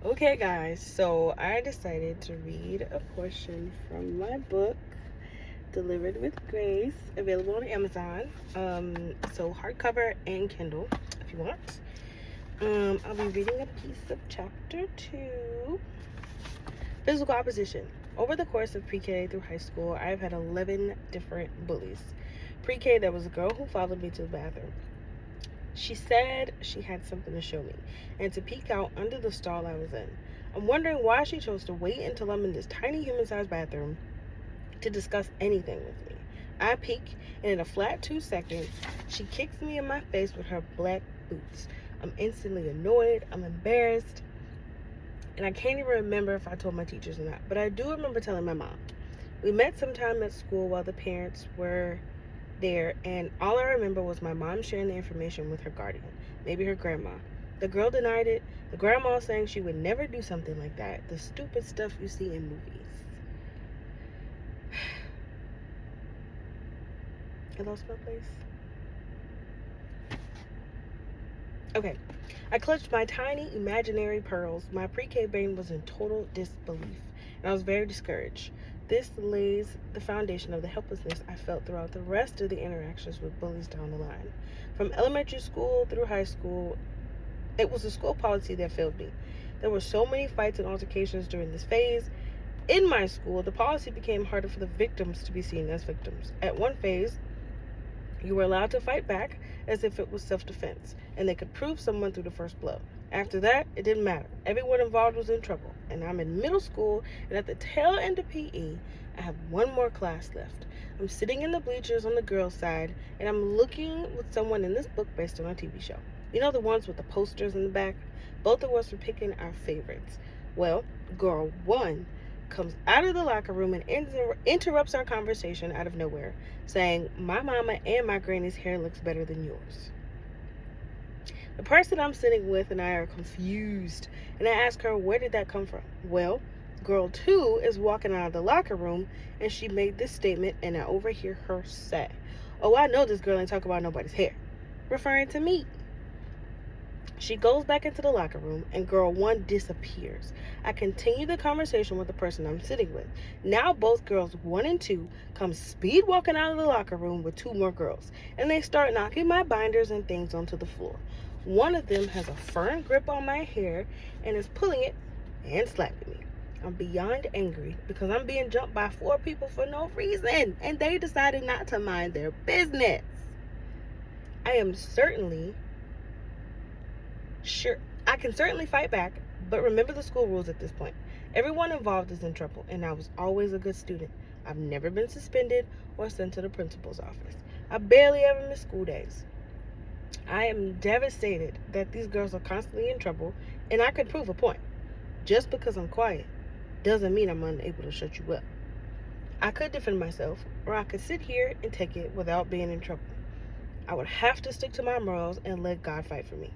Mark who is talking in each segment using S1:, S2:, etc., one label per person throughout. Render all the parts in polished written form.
S1: Okay, guys, so I decided to read a portion from my book, Delivered with Grace, available on Amazon. So hardcover and Kindle, if you want. I'll be reading a piece of chapter 2, Physical Opposition. Over the course of pre-K through high school, I've had 11 different bullies. Pre-K, there was a girl who followed me to the bathroom. She said she had something to show me and to peek out under the stall I was in. I'm wondering why she chose to wait until I'm in this tiny human-sized bathroom to discuss anything with me. I peek, and in a flat 2 seconds, she kicks me in my face with her black boots. I'm instantly annoyed, I'm embarrassed, and I can't even remember if I told my teachers or not, but I do remember telling my mom. We met sometime at school while the parents were there, and all I remember was my mom sharing the information with her guardian, maybe her grandma. The girl denied it. The grandma saying she would never do something like that. The stupid stuff you see in movies. I lost my place. Okay. I clutched my tiny imaginary pearls. My pre-K brain was in total disbelief, and I was very discouraged. This lays the foundation of the helplessness I felt throughout the rest of the interactions with bullies down the line. From elementary school through high school, it was the school policy that failed me. There were so many fights and altercations during this phase. In my school, the policy became harder for the victims to be seen as victims. At one phase, you were allowed to fight back as if it was self-defense, and they could prove someone through the first blow. After that, it didn't matter. Everyone involved was in trouble, and I'm in middle school, and at the tail end of PE, I have one more class left. I'm sitting in the bleachers on the girls' side, and I'm looking with someone in this book based on a TV show. You know, the ones with the posters in the back? Both of us were picking our favorites. Well, girl 1 comes out of the locker room and interrupts our conversation out of nowhere, saying, "My mama and my granny's hair looks better than yours." The person I'm sitting with and I are confused, and I ask her, where did that come from? Well, girl 2 is walking out of the locker room, and she made this statement, and I overhear her say, "Oh, I know this girl ain't talking about nobody's hair," referring to me. She goes back into the locker room, and girl 1 disappears. I continue the conversation with the person I'm sitting with. Now both girls 1 and 2 come speed walking out of the locker room with 2 more girls, and they start knocking my binders and things onto the floor. One of them has a firm grip on my hair and is pulling it and slapping me. I'm beyond angry because I'm being jumped by 4 people for no reason, and they decided not to mind their business. I can certainly fight back, but remember the school rules at this point. Everyone involved is in trouble, and I was always a good student. I've never been suspended or sent to the principal's office. I barely ever miss school days. I am devastated that these girls are constantly in trouble, and I could prove a point. Just because I'm quiet doesn't mean I'm unable to shut you up. I could defend myself, or I could sit here and take it without being in trouble. I would have to stick to my morals and let God fight for me.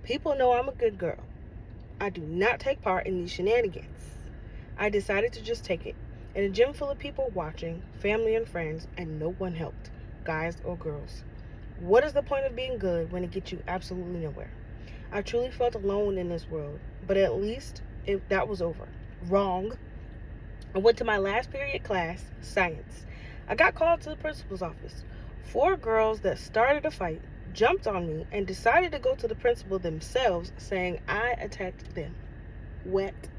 S1: People know I'm a good girl. I do not take part in these shenanigans. I decided to just take it. In a gym full of people watching, family and friends, and no one helped, guys or girls. What is the point of being good when it gets you absolutely nowhere? I truly felt alone in this world, but at least that was over. Wrong. I went to my last period class, science. I got called to the principal's office. 4 girls that started a fight jumped on me and decided to go to the principal themselves, saying I attacked them. Wet.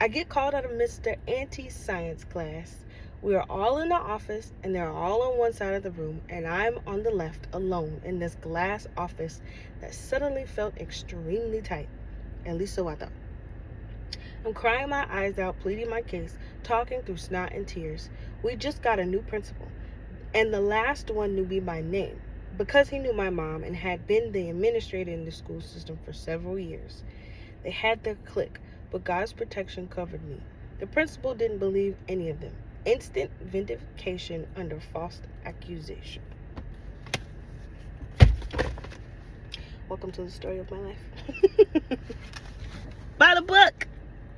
S1: I get called out of Mr. Anti-Science class. We are all in the office, and they're all on one side of the room, and I'm on the left alone in this glass office that suddenly felt extremely tight. At least so I thought. I'm crying my eyes out, pleading my case, talking through snot and tears. We just got a new principal, and the last one knew me by name because he knew my mom and had been the administrator in the school system for several years. They had their clique, but God's protection covered me. The principal didn't believe any of them. Instant vindication under false accusation. Welcome to the story of my life. Buy the book!